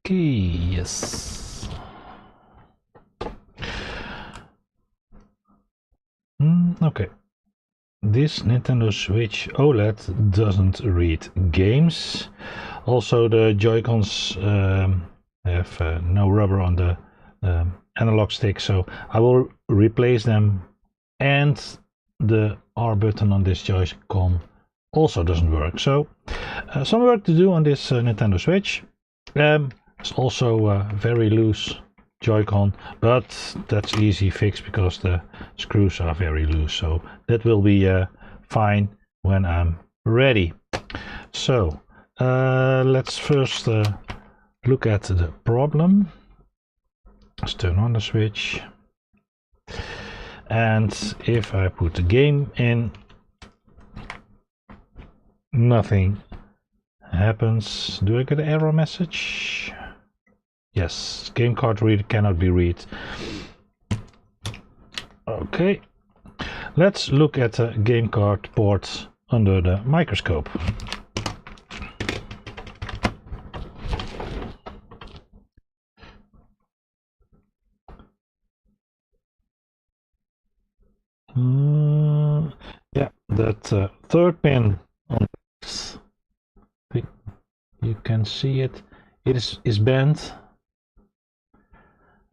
Okay, yes. Okay. This Nintendo Switch OLED doesn't read games. Also, the Joy-Cons have no rubber on the analog stick, so I will replace them. And the R button on this Joy-Con also doesn't work. So, some work to do on this Nintendo Switch. It's also a very loose Joy-Con, but that's easy fix because the screws are very loose, so that will be fine when I'm ready. So let's first look at the problem. Let's turn on the switch, and if I put the game in, nothing happens. Do I get an error message? Yes, game card reader cannot be read. Okay, let's look at the game card port under the microscope. Yeah, that third pin on this, you can see it. It is bent.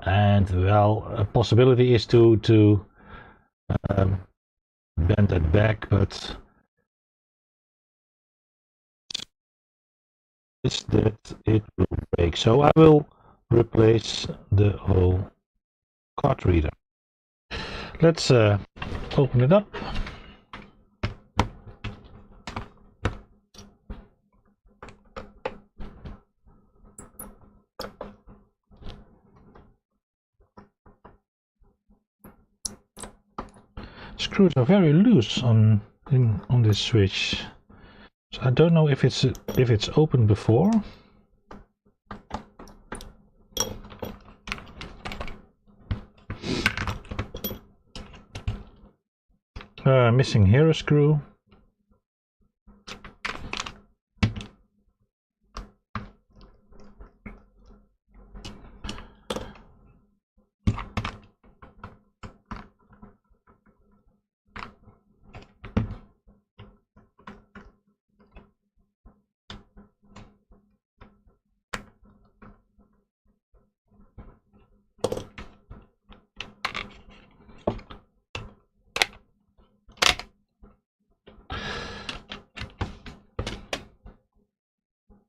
And well, a possibility is to bend it back, but is that it will break. So I will replace the whole card reader. Let's open it up. Screws are very loose on this switch, so I don't know if it's opened before. Missing here a screw.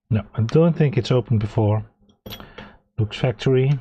No, I don't think it's opened before. Looks factory.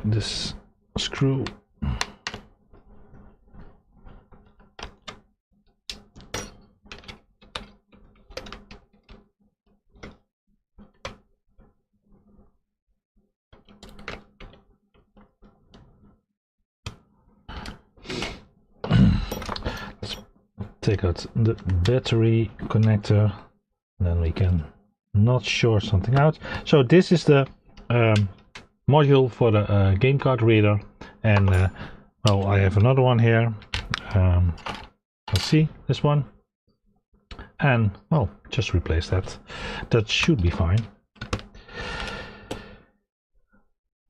This screw let's take out the battery connector. Then we can not short something out. So this is the module for the game card reader, and well, I have another one here. Let's see, this one, and well, just replace that. That should be fine.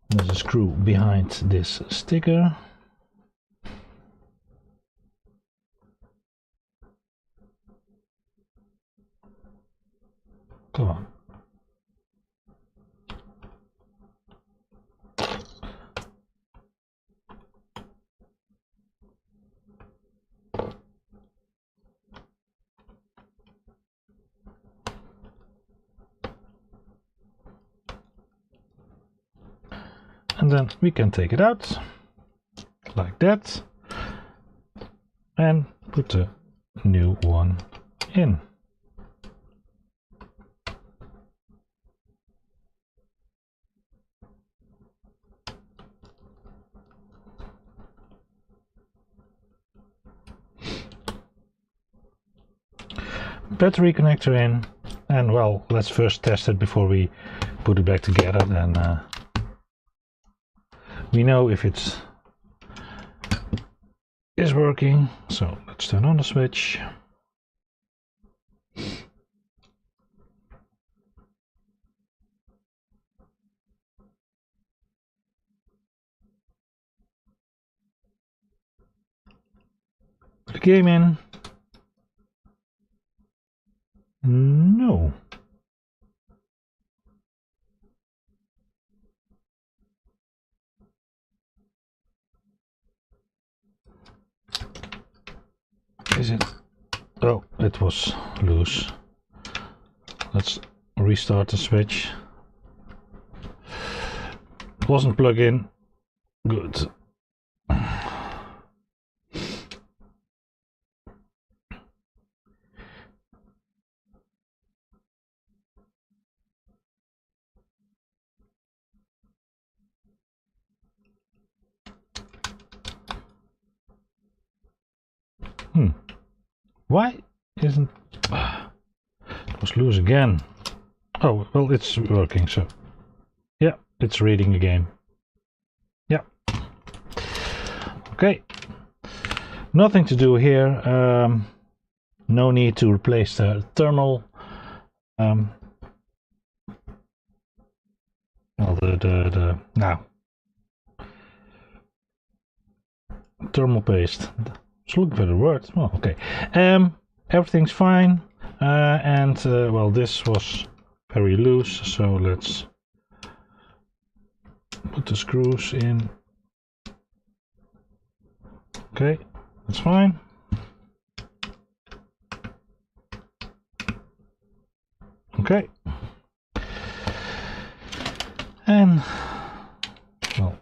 There's a screw behind this sticker. Come on. And then we can take it out like that and put the new one in. Battery connector in, and well, let's first test it before we put it back together. Then we know if it is working. So let's turn on the switch. Put the game in. No. Is it? Oh, it was loose. Let's restart the switch. It wasn't plugged in. Good. Why isn't it was loose again? Oh, well, it's working, so yeah, it's reading the game. Yeah. Okay. Nothing to do here. No need to replace the thermal. Well, the now thermal paste. Just looking for the word. Oh, okay. Everything's fine. And well, this was very loose, so let's put the screws in. Okay, that's fine. Okay. And well,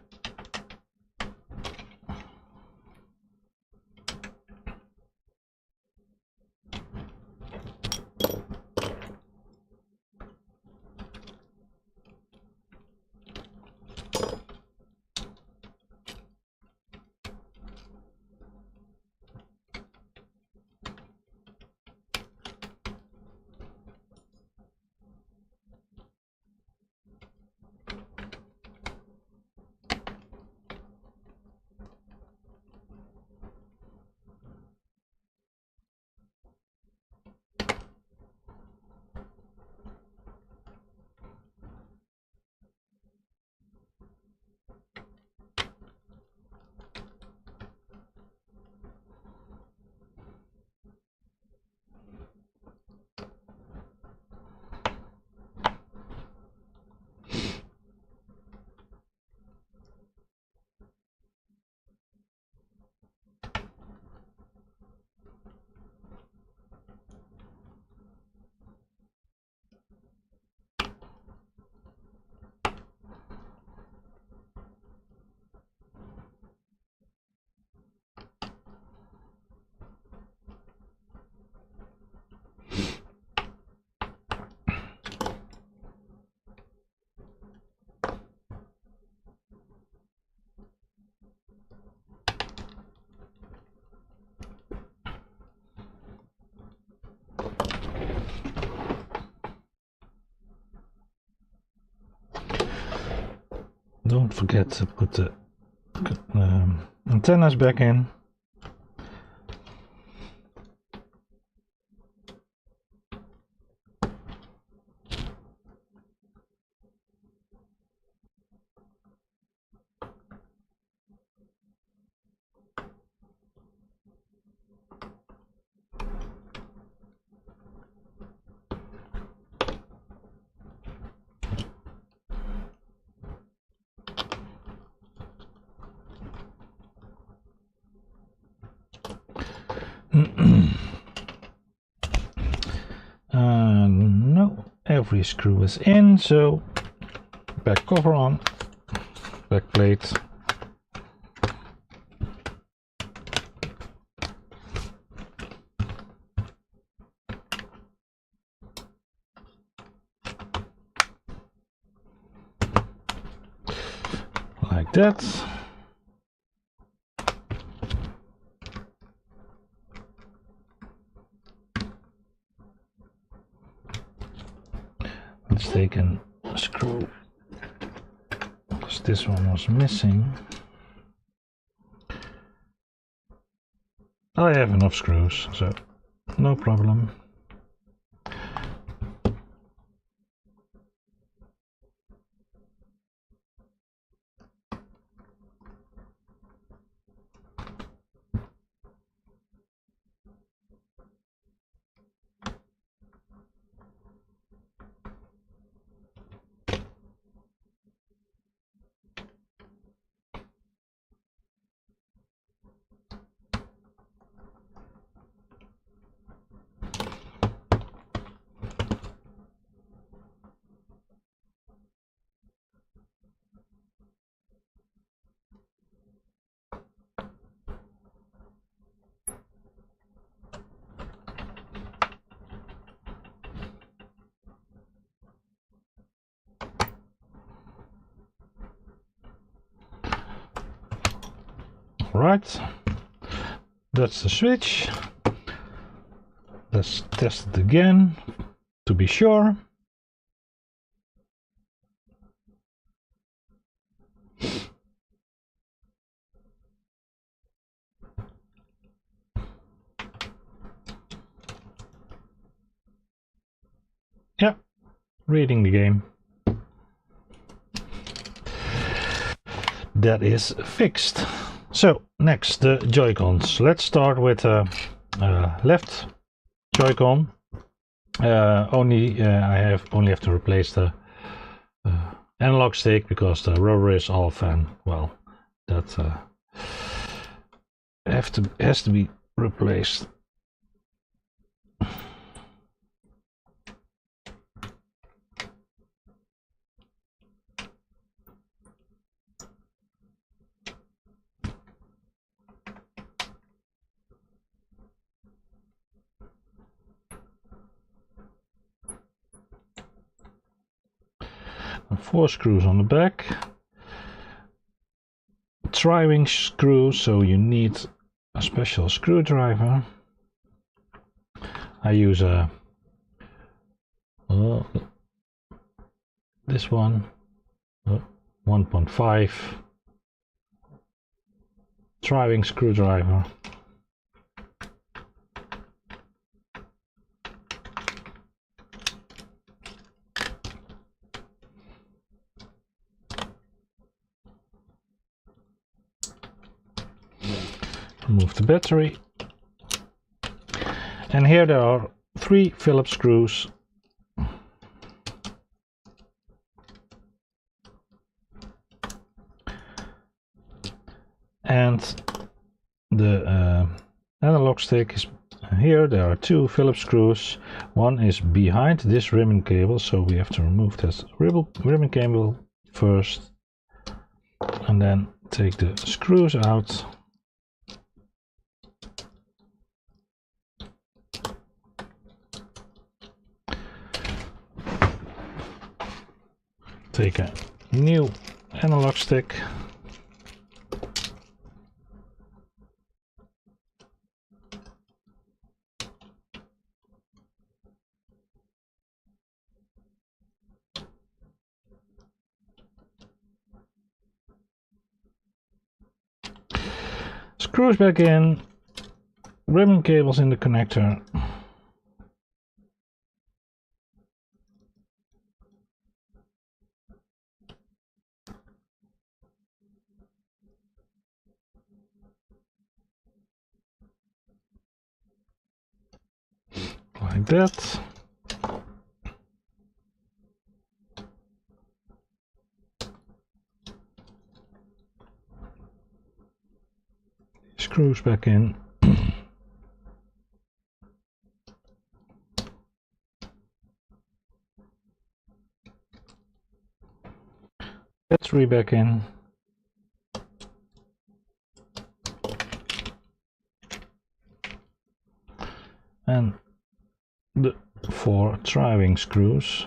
Don't forget to put the antennas back in. No, every screw is in, so back cover on, back plate. Like that. Let's take a screw, because this one was missing. I have enough screws, so no problem. Right, that's the switch. Let's test it again to be sure. Yeah, reading the game. That is fixed. So next, the Joy-Cons. Let's start with left Joy-Con. I only have to replace the analog stick because the rubber is off, and well, that has to be replaced. And 4 screws on the back. Tri-wing screw, so you need a special screwdriver. I use this one, 1.5 tri-wing screwdriver. Remove the battery, and here there are 3 Phillips screws. And the analog stick is here. There are 2 Phillips screws. One is behind this ribbon cable, so we have to remove this ribbon cable first, and then take the screws out. Take a new analog stick. Screws back in, ribbon cables in the connector. Like that. Screws back in. Battery back in. And the 4 driving screws.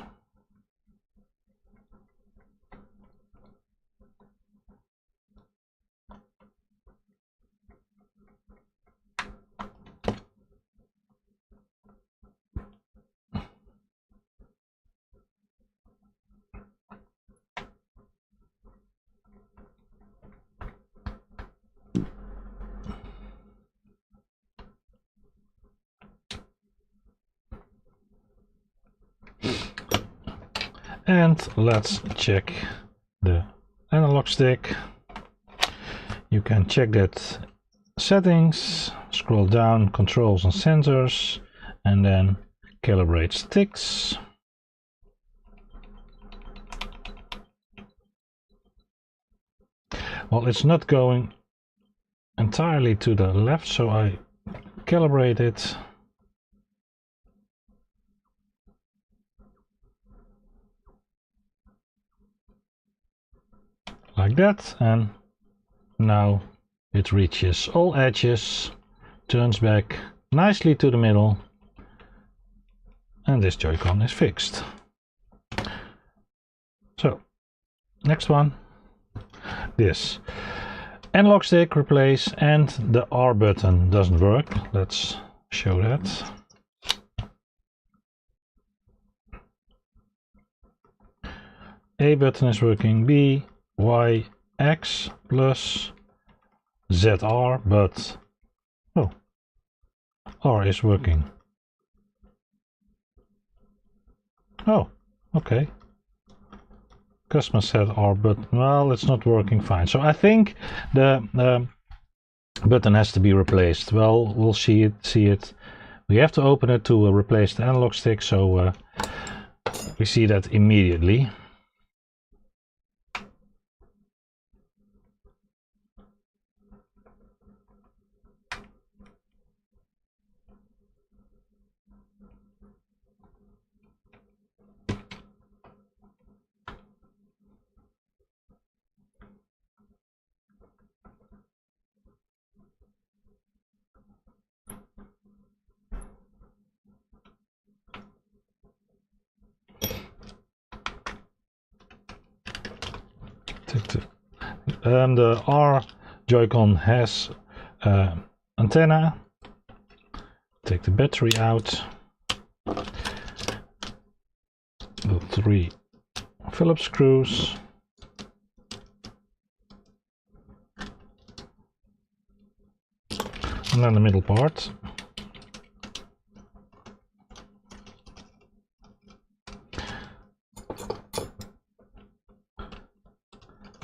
And let's check the analog stick. You can check that settings, scroll down, controls and sensors, and then calibrate sticks. Well, it's not going entirely to the left, so I calibrate it. Like that, and now it reaches all edges, turns back nicely to the middle, and this Joy-Con is fixed. So, next one. This analog stick replace, and the R button doesn't work. Let's show that. A button is working, B, Y, X plus ZR, but oh, R is working. Oh, okay. Customer said R, but well, it's not working fine. So I think the button has to be replaced. Well, we'll see it. We have to open it to replace the analog stick, so we see that immediately. The R Joy-Con has antenna. Take the battery out. The 3 Phillips screws. And then the middle part.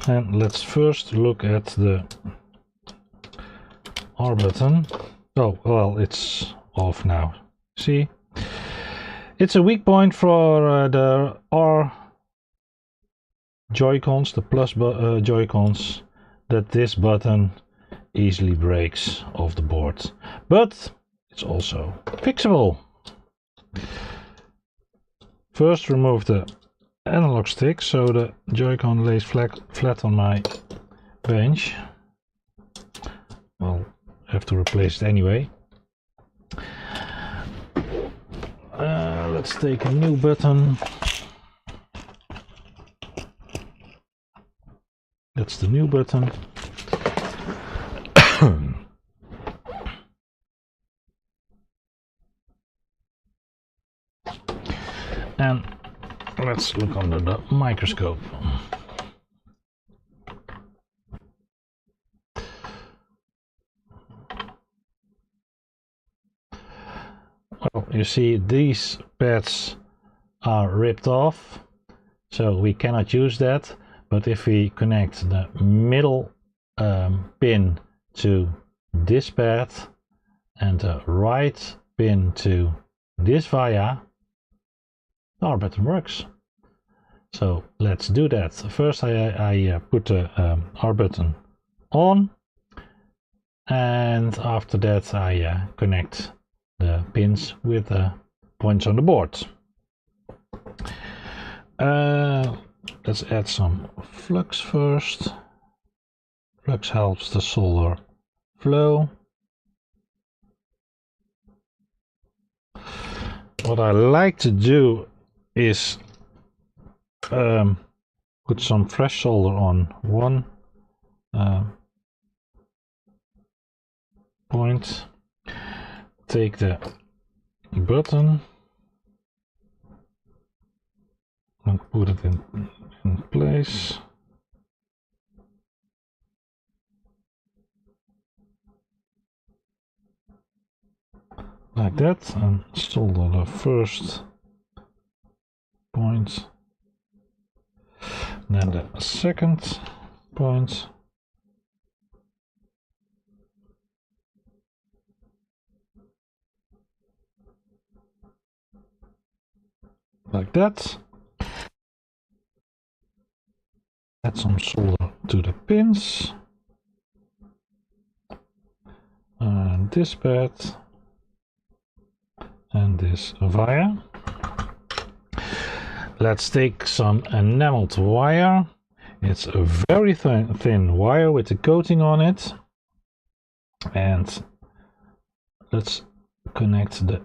And let's first look at the R button. Oh, well, it's off now. See? It's a weak point for the R Joy-Cons, the plus Joy-Cons, that this button easily breaks off the board. But it's also fixable. First, remove the analog stick so the Joy-Con lays flat on my bench. Well, I have to replace it anyway. Let's take a new button. That's the new button. And let's look under the microscope. you see these pads are ripped off, so we cannot use that. But if we connect the middle pin to this pad and the right pin to this via, our button works. So let's do that. First I put the R button on, and after that I connect the pins with the points on the board. Let's add some flux first. Flux helps the solder flow. What I like to do is put some fresh solder on one point, take the button and put it in place. Like that, and solder the first point, then the second point, like that. Add some solder to the pins, and this pad, and this via. Let's take some enameled wire. It's a very thin wire with a coating on it, and let's connect the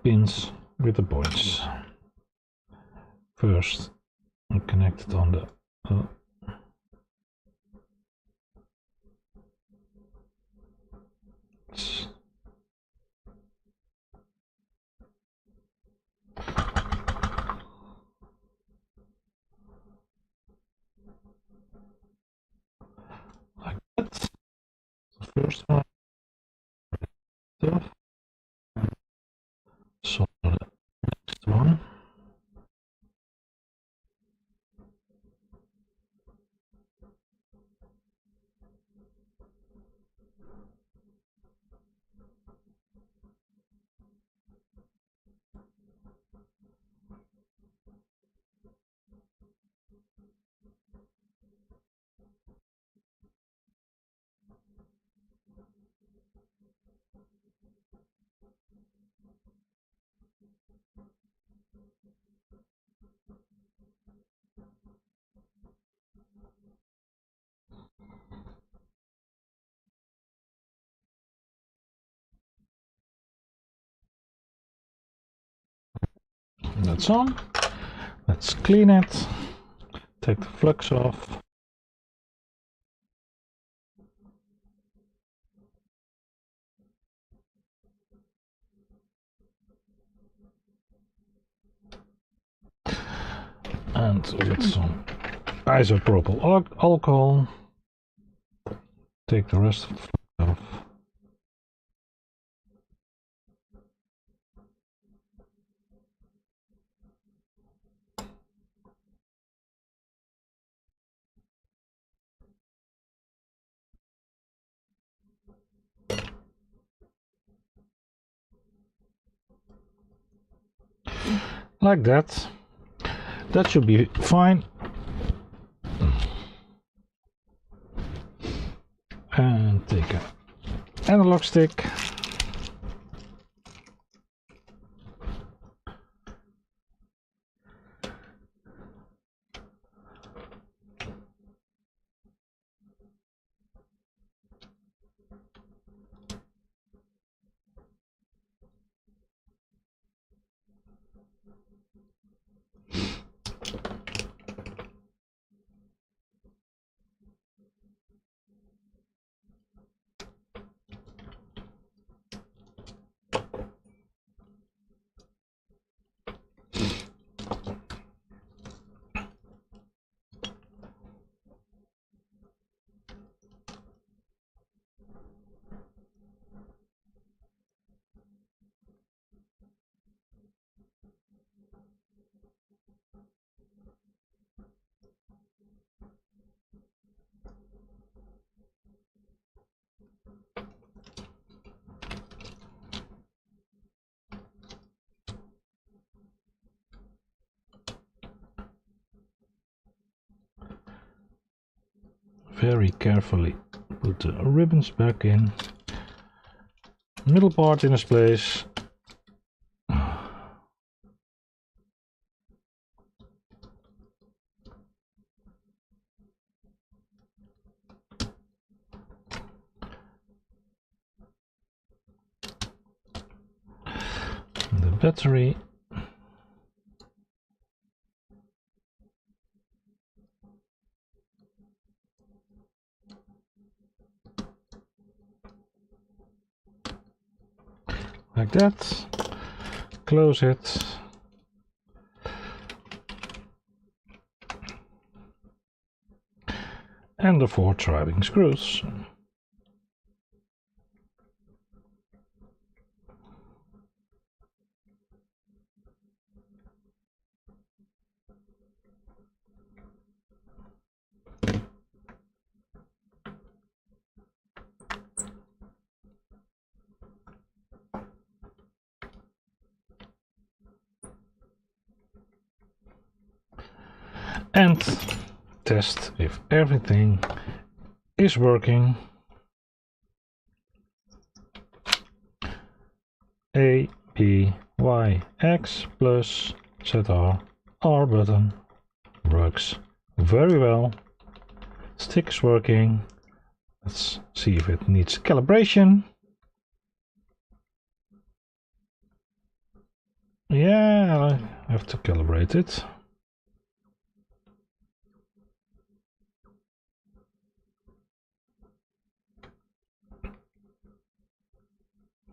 pins with the points. First, I connect it on the like that. The first one, so the next one. That's on. Let's clean it, take the flux off. And with some isopropyl alcohol, take the rest of the flux off. Like that. That should be fine. And take an analog stick. very carefully put the ribbons back in. Middle part in its place. The battery. Like that. Close it. And the 4 driving screws. And test if everything is working. A, B, Y, X plus ZR, R button works very well. Stick is working. Let's see if it needs calibration. Yeah, I have to calibrate it.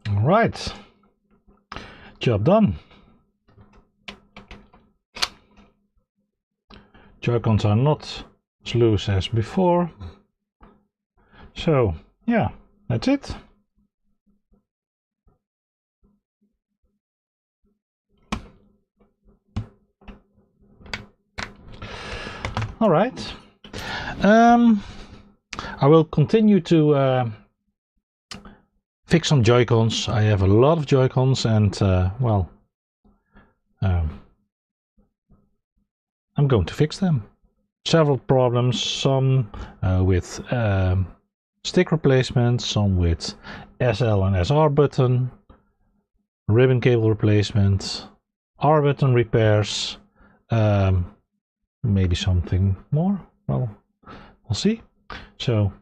All right, job done. Joy-Cons are not as loose as before. So yeah, that's it. All right. I will continue to fix some Joy-Cons. I have a lot of Joy-Cons and well, I'm going to fix them. Several problems, some with stick replacement, some with SL and SR button, ribbon cable replacement, R button repairs, maybe something more. Well, we'll see. So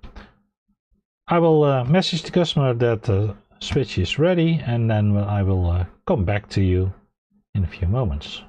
I will message the customer that the switch is ready, and then I will come back to you in a few moments.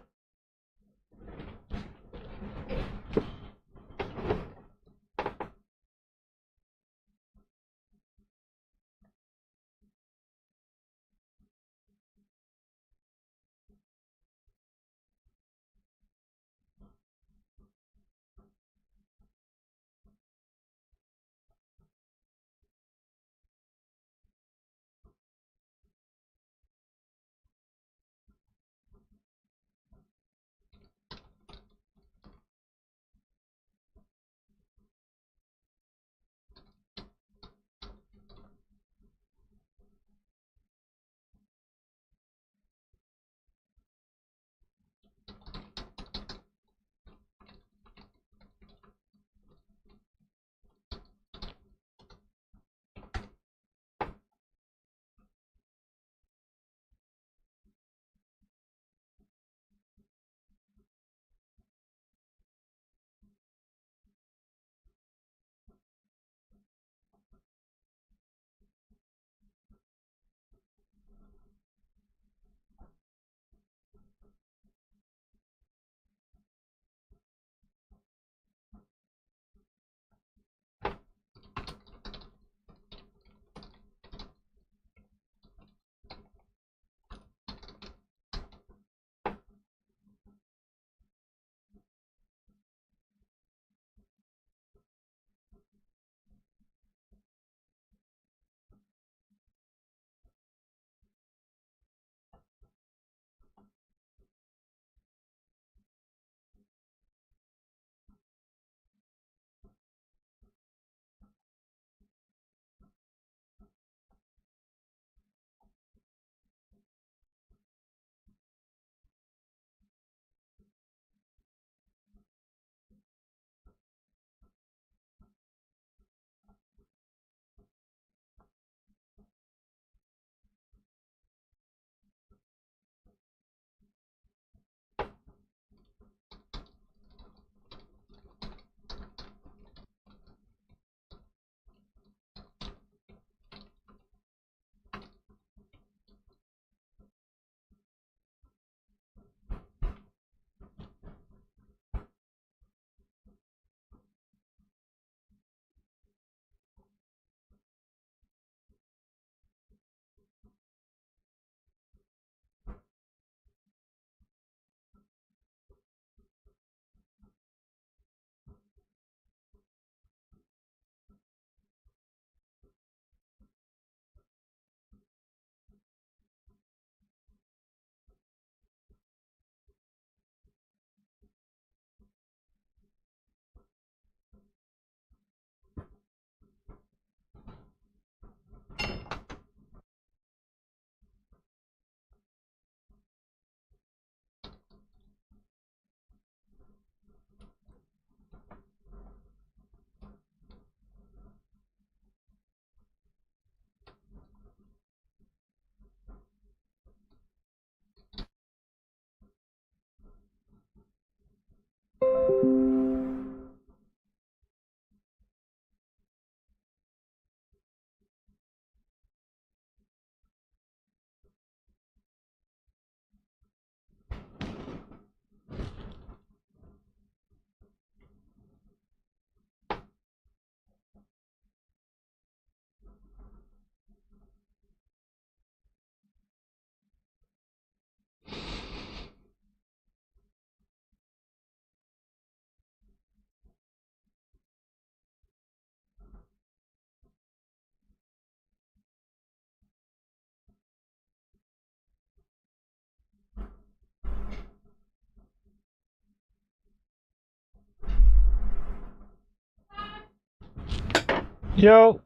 Yo!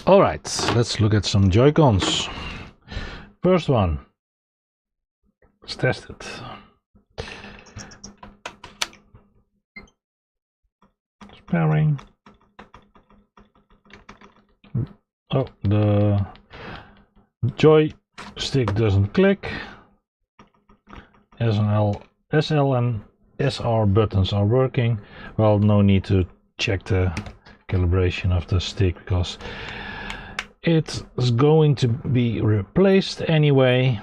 Alright, let's look at some Joy-Cons. First one. Let's test it. Pairing. Oh, the joystick doesn't click. SL and SR buttons are working. Well, no need to check the calibration of the stick because it's going to be replaced anyway.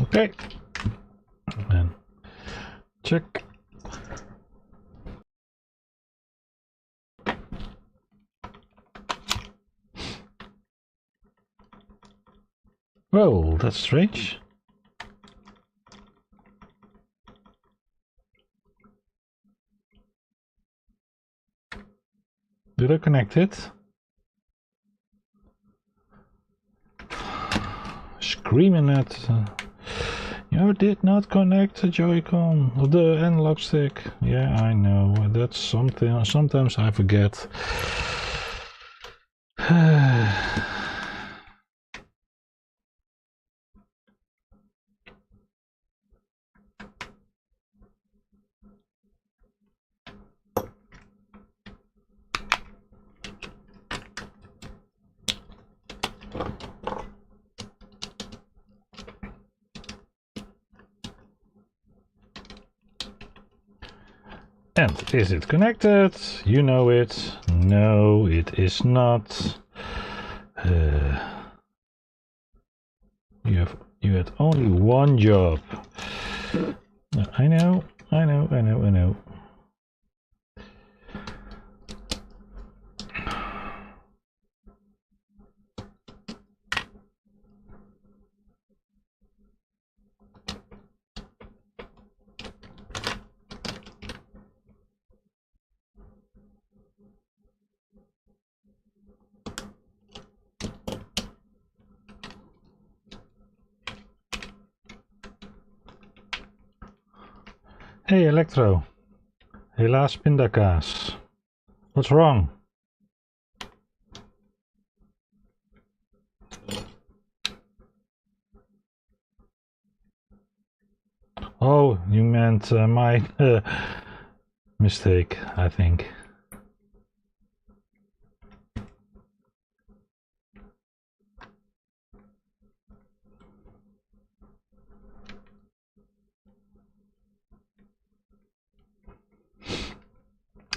Okay, and check. Well, that's strange. Did I connect it? Screaming at... You did not connect the Joy-Con or the analog stick. Yeah, I know. That's something. Sometimes I forget. And is it connected? You know it. No, it is not. You had only one job. I know. Hey Electro, helaas pindakaas. What's wrong? Oh, you meant my mistake, I think.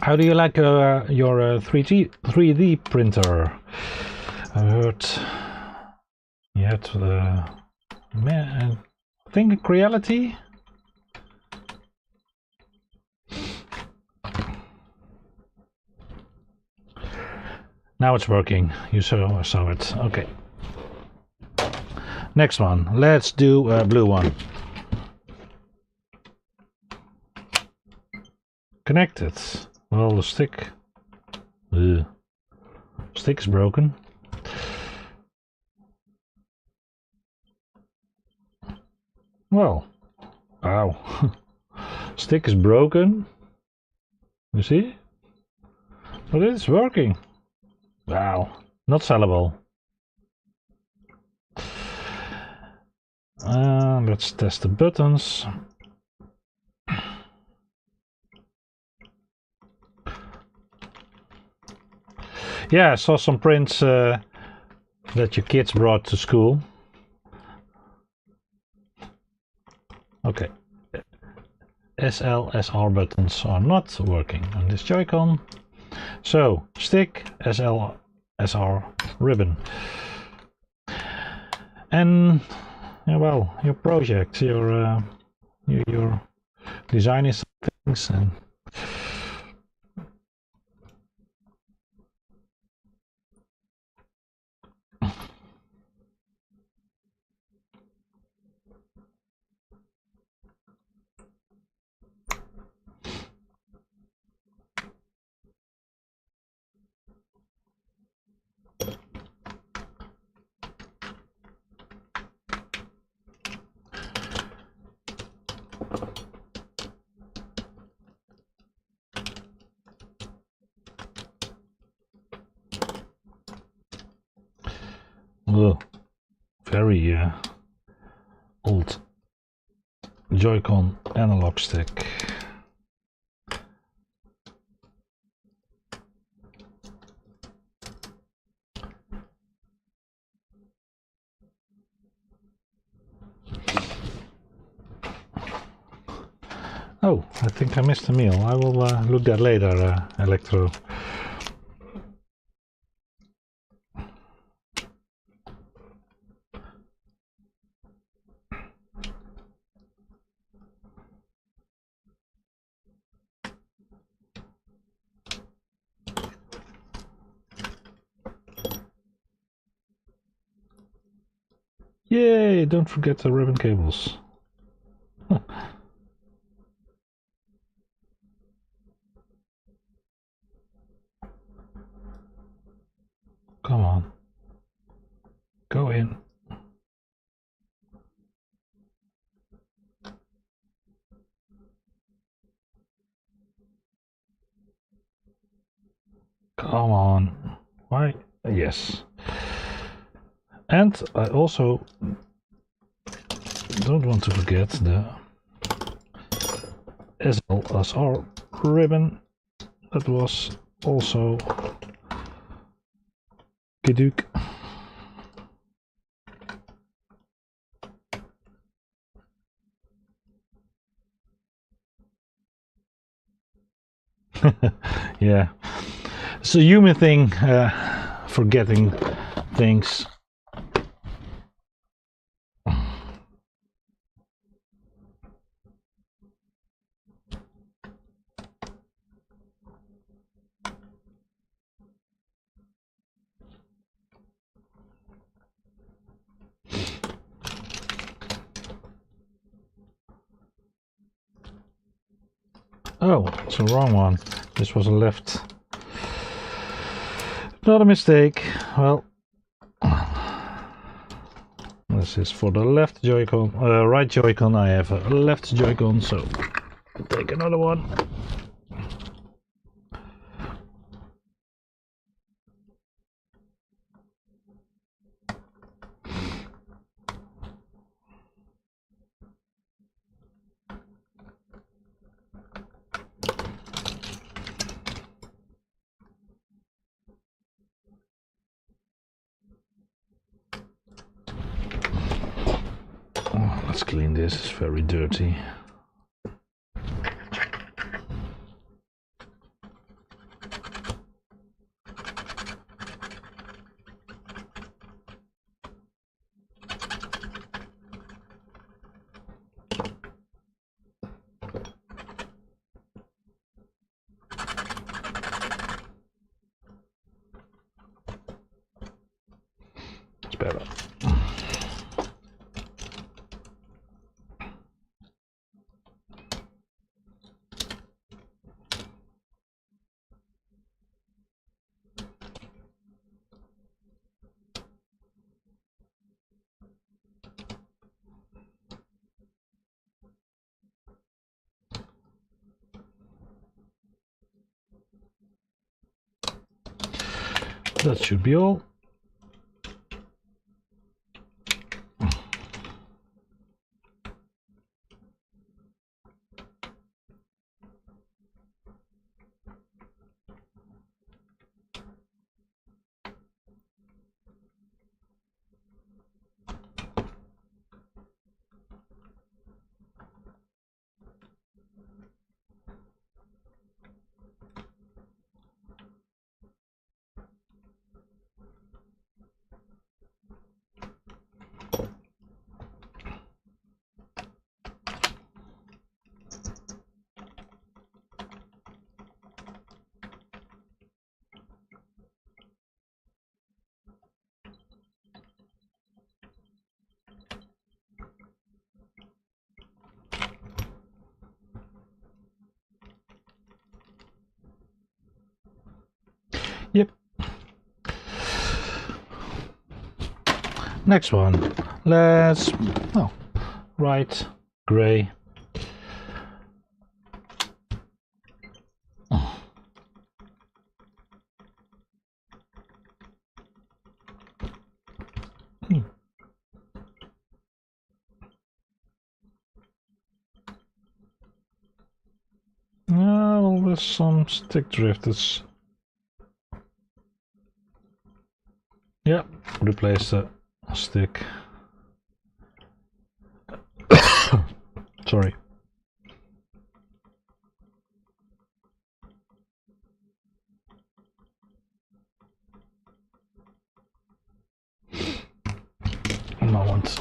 How do you like your 3D printer? I heard you had man, think reality. Now it's working. You saw it. Okay. Next one. Let's do a blue one. Connected. Well, the stick is broken. Well, ow. Stick is broken. You see? But it's working. Wow, not sellable. Let's test the buttons. Yeah, I saw some prints that your kids brought to school. Okay. SL, SR buttons are not working on this Joy-Con. So, stick, SL, SR, ribbon. And, yeah, well, your project, your designing things and very old Joy-Con analog stick. Oh, I think I missed a meal. I will look that later, Electro. Yay! Don't forget the ribbon cables. Huh. Come on. Go in. Come on. Why? Yes. And I also don't want to forget the SLSR ribbon that was also Geduk. Yeah, it's a human thing, forgetting things. Oh, it's the wrong one. This was a left. Not a mistake. Well, this is for the left Joy-Con. Right Joy-Con. I have a left Joy-Con, so Take another one. Oh, let's clean this, it's very dirty. It's better. That should be all. Yep. Next one. Let's right gray. Well, there's some stick drifters. Yeah, replace the stick. Sorry. Moment.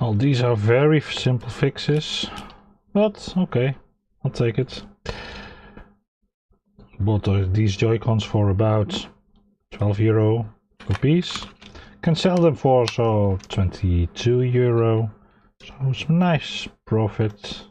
Well, these are very simple fixes, but okay, I'll take it. Bought these Joy-Cons for about €12 per piece. Can sell them for so €22, so it's a nice profit.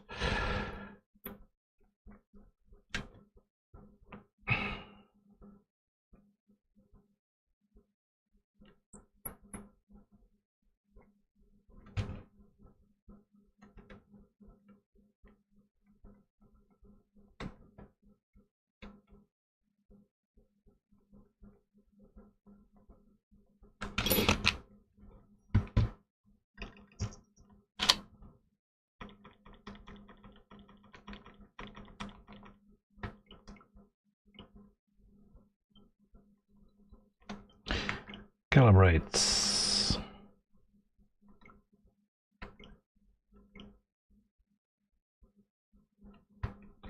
Calibrate.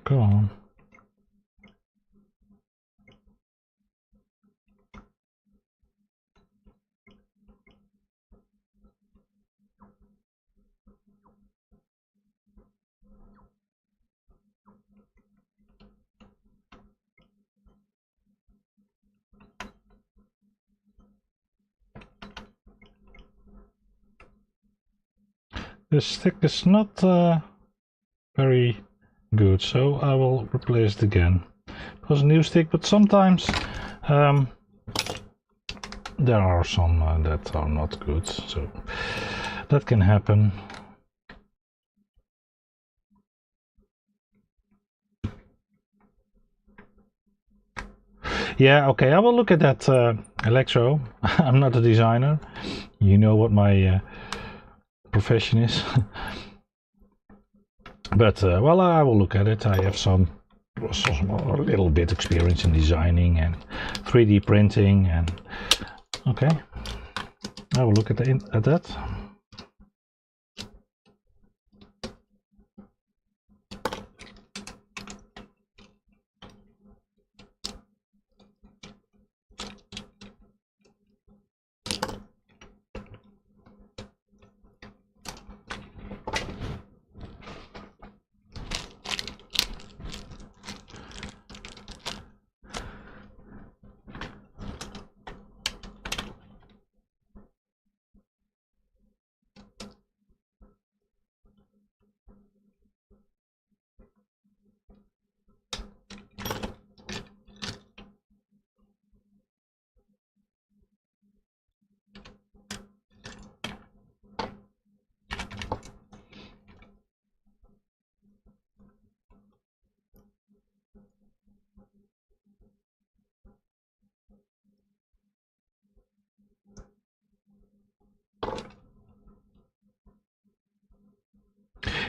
Go on. The stick is not very good, so I will replace it again. It was a new stick, but sometimes there are some that are not good, so that can happen. Yeah, okay, I will look at that electro. I'm not a designer. You know what my profession is. But well, I will look at it. I have some a little bit experience in designing and 3D printing, and okay, I will look at that.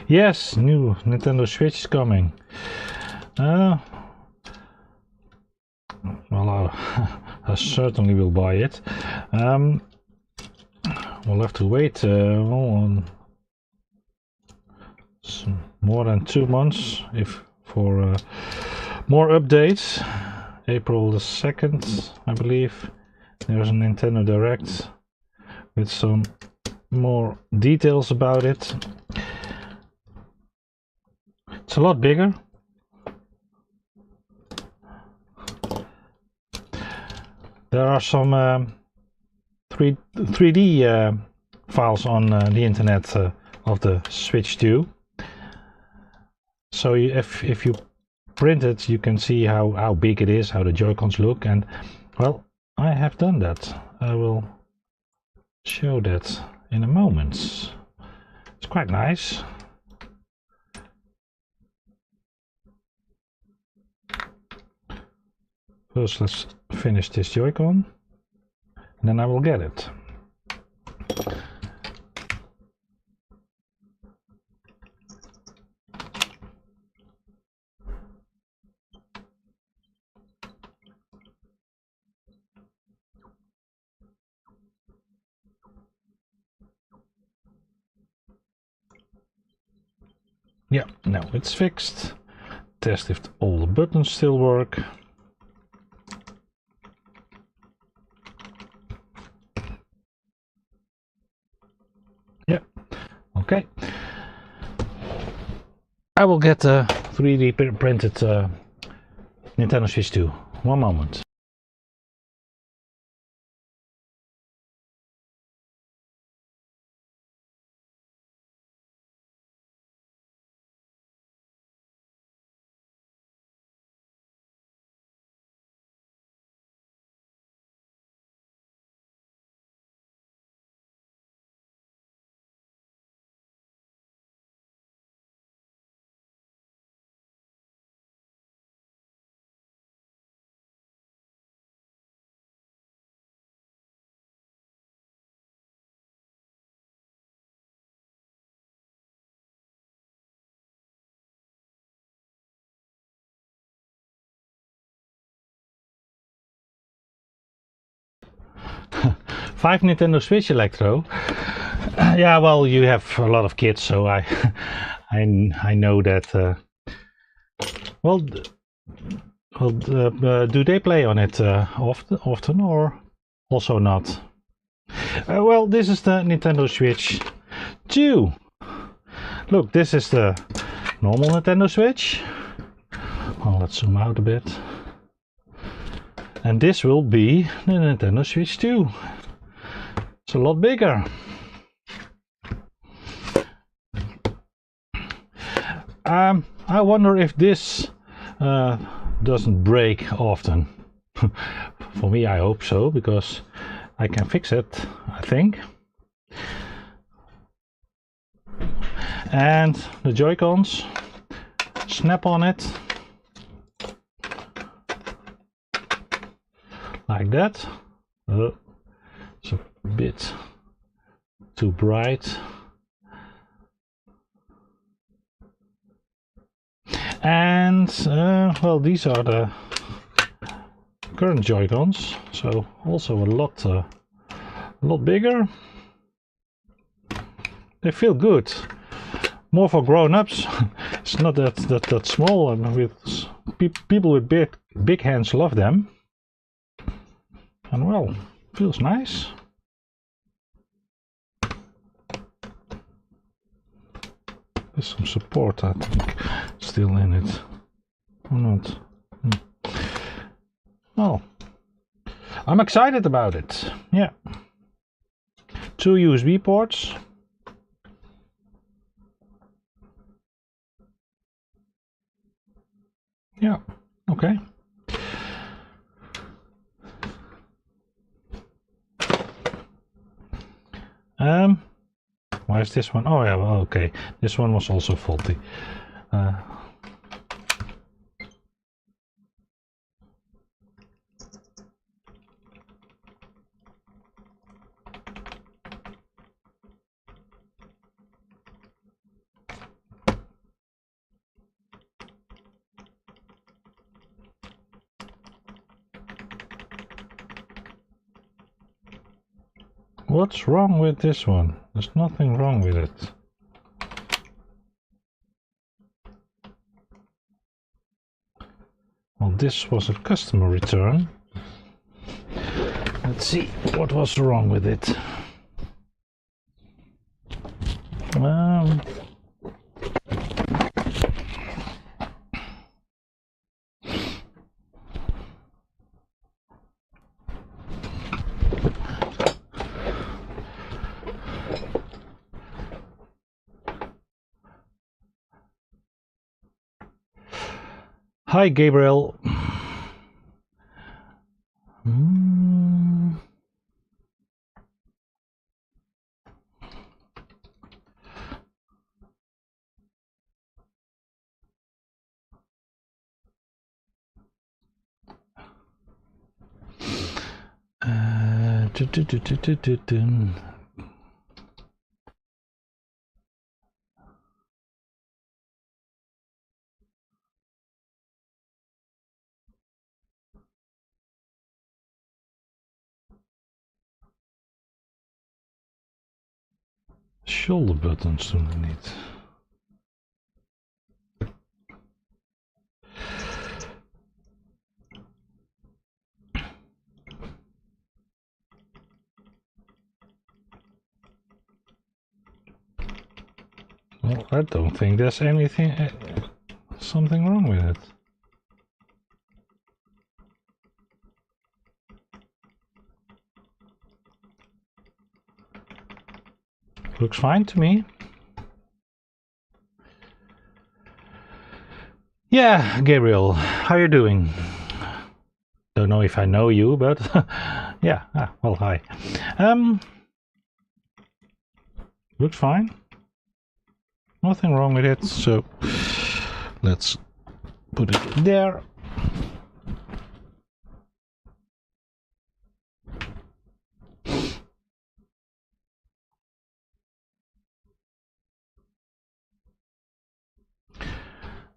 Yes, new Nintendo Switch is coming. Well, I certainly will buy it. We'll have to wait more than 2 months for more updates. April the 2nd, I believe, there's a Nintendo Direct with some more details about it. It's a lot bigger. There are some 3D files on the internet of the Switch 2. So if you print it, you can see how big it is, how the Joy-Cons look, and well, I have done that. I will show that in a moment. It's quite nice. First, let's finish this Joy-Con, and then I will get it. Yeah, now it's fixed. Test if all the buttons still work. Yeah, Okay. I will get a 3D printed Nintendo Switch 2. One moment. Five Nintendo Switch Electro. Yeah, well, you have a lot of kids, so I know that. Well, do they play on it often or also not? Well, this is the Nintendo Switch 2. Look, this is the normal Nintendo Switch. Well, let's zoom out a bit. And this will be the Nintendo Switch 2. It's a lot bigger. I wonder if this doesn't break often. For me, I hope so, because I can fix it, I think. And the Joy-Cons snap on it. Like that. It's a bit too bright. And well, these are the current Joy-Cons, so also a lot bigger. They feel good, more for grown-ups. It's not that small, and with people with big hands love them. And well, feels nice. There's some support, I think, still in it. Or not? Well, I'm excited about it. Yeah. 2 USB ports. Yeah, okay. Why is this one? Oh yeah, well, okay. This one was also faulty. What's wrong with this one? There's nothing wrong with it. Well, this was a customer return. Let's see what was wrong with it. Hi, Gabriel. Shoulder buttons doen we niet. Well, I don't think there's anything, something wrong with it. Looks fine to me. Yeah, Gabriel, how you doing? Don't know if I know you, but yeah, well, hi. Looks fine. Nothing wrong with it, so let's put it there.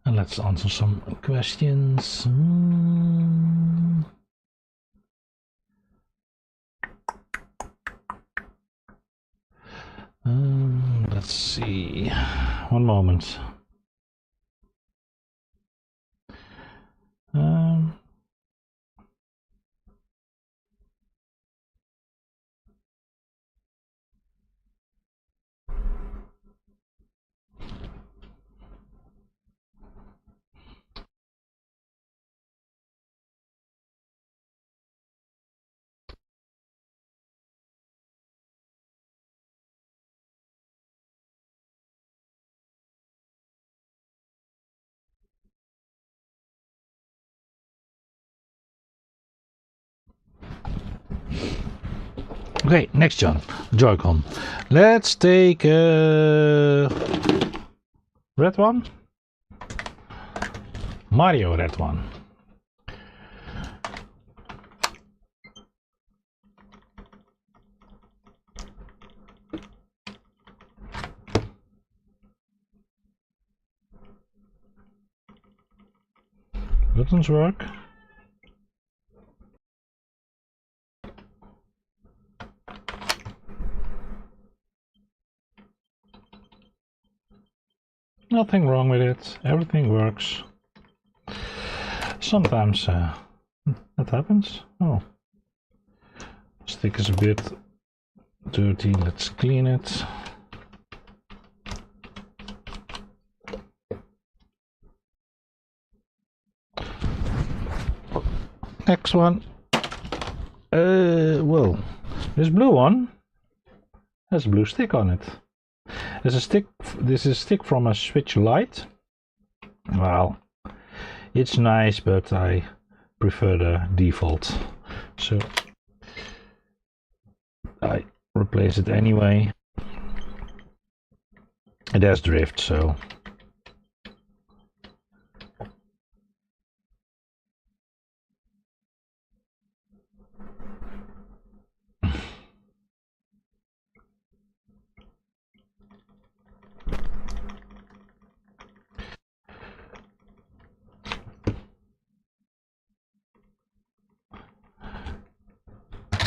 And let's answer some questions. Let's see. One moment. Okay, next Joy-Con. Let's take a red one. Mario red one. Buttons work. Nothing wrong with it. Everything works. Sometimes that happens. Oh, stick is a bit dirty. Let's clean it. Next one. Well, this blue one has a blue stick on it. There's a stick. This is a stick from a Switch Lite. Well, it's nice, but I prefer the default. So I replace it anyway. It has drift, so.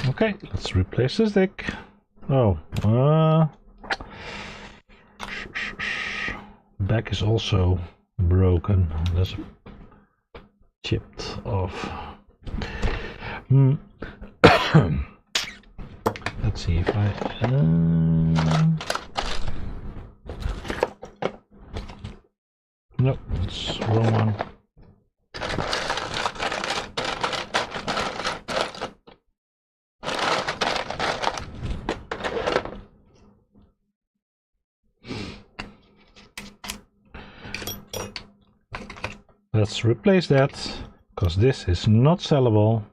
Okay, let's replace the stick. Oh, back is also broken. That's chipped off. Let's see if I. Nope, it's the wrong one. Let's replace that, because this is not sellable.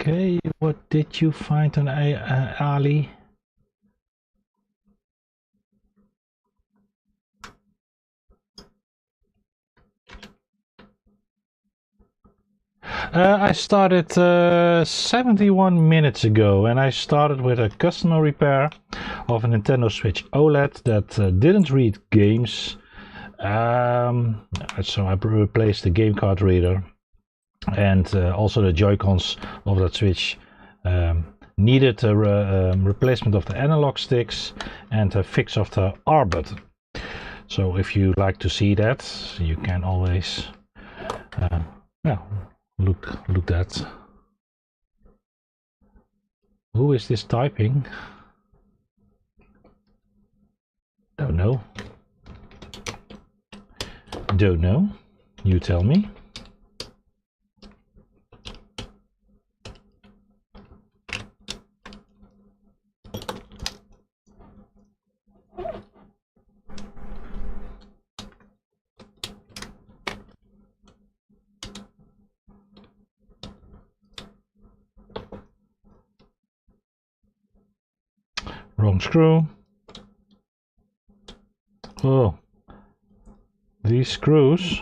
Okay, what did you find on Ali? I started 71 minutes ago, and I started with a customer repair of a Nintendo Switch OLED that didn't read games. So I replaced the game card reader, and also the Joy-Cons of that Switch needed a replacement of the analog sticks and a fix of the R button. So if you like to see that, you can always looked at. Who is this typing? Don't know. Don't know. You tell me. Wrong screw. Oh, these screws,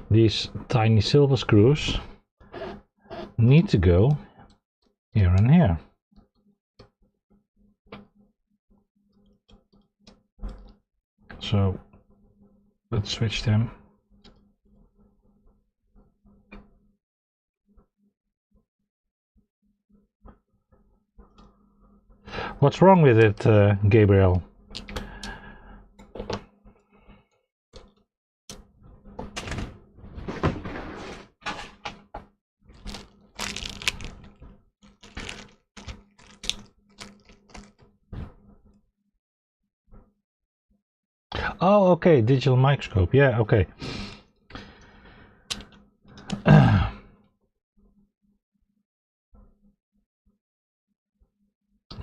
these tiny silver screws, need to go here and here. So let's switch them. What's wrong with it, Gabriel? Oh, okay, digital microscope. Yeah, okay.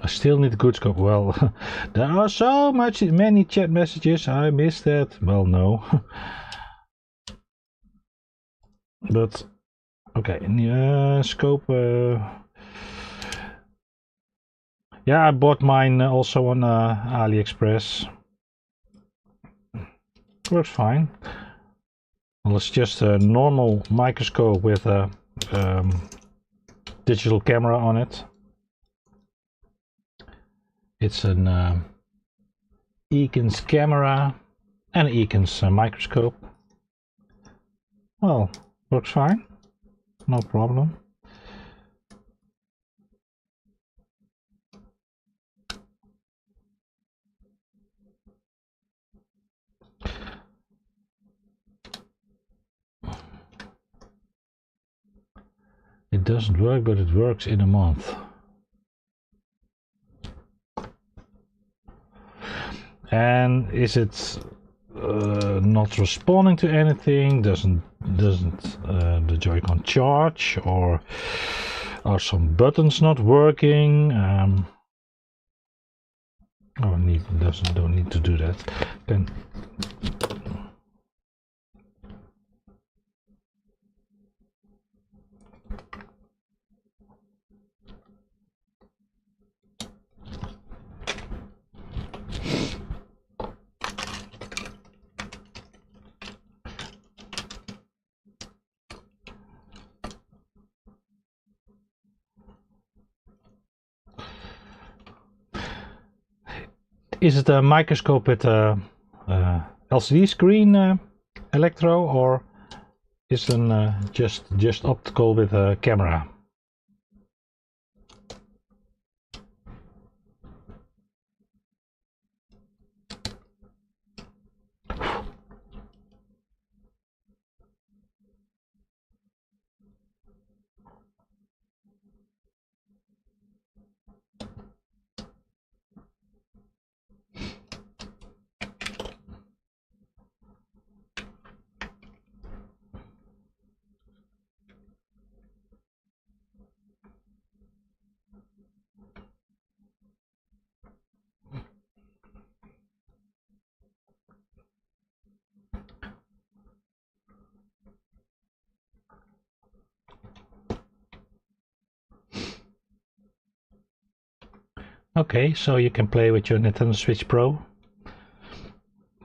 I still need a good scope. Well, there are so many chat messages. I missed that. Well, no. But okay, scope. Yeah, I bought mine also on AliExpress. Works fine. Well, it's just a normal microscope with a digital camera on it. It's an Eakins camera and an Eakins microscope. Well, works fine. No problem. It doesn't work, but it works in a month. And is it not responding to anything? Doesn't the Joy-Con charge, or are some buttons not working? Oh, don't need to do that. Then is it a microscope with a LCD screen electro, or is it just optical with a camera? Okay, so you can play with your Nintendo Switch Pro.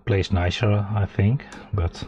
Plays nicer, I think, but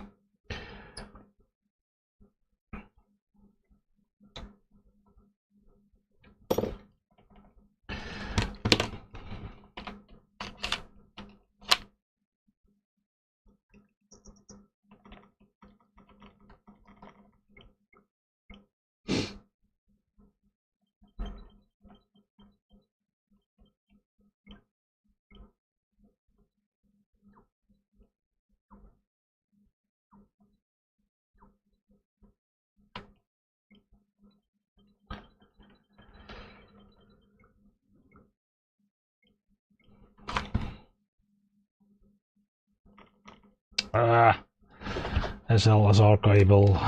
SLSR cable.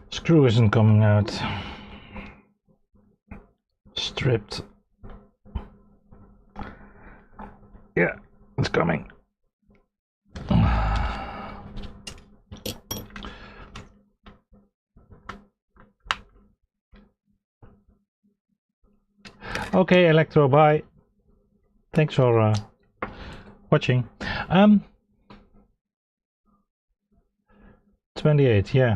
Screw isn't coming out. Stripped. Yeah, it's coming. Okay, Electro, bye. Thanks for watching. 28, yeah.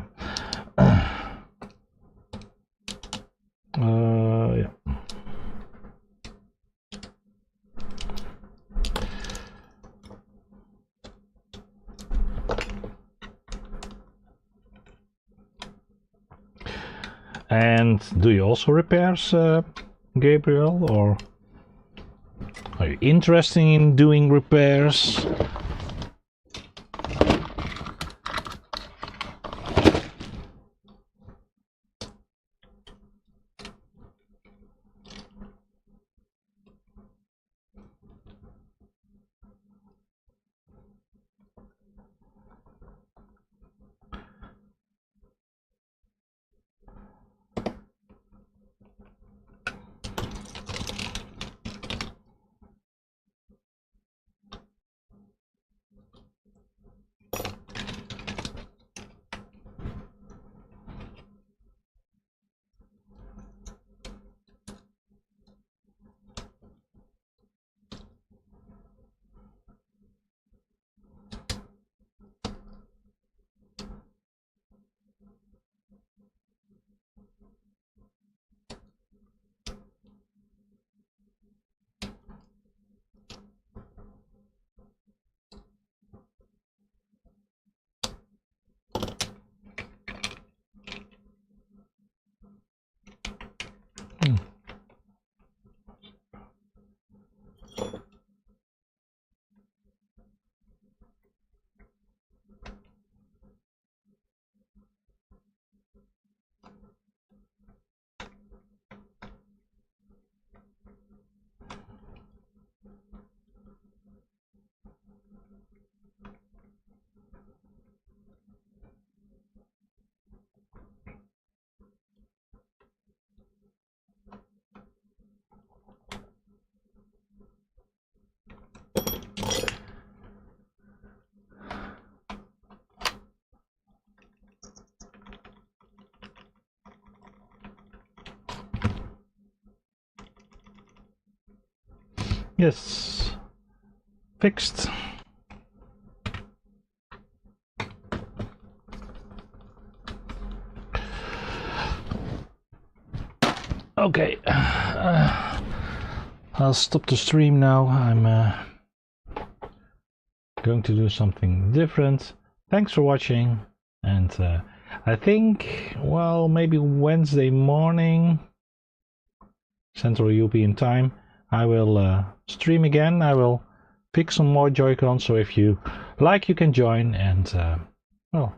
Yeah. And do you also repairs, Gabriel, or are you interested in doing repairs? Yes, fixed. Okay, I'll stop the stream now. I'm going to do something different. Thanks for watching, and I think, well, maybe Wednesday morning, Central European time, I will stream again. I will pick some more Joy-Cons, so if you like, you can join, and well,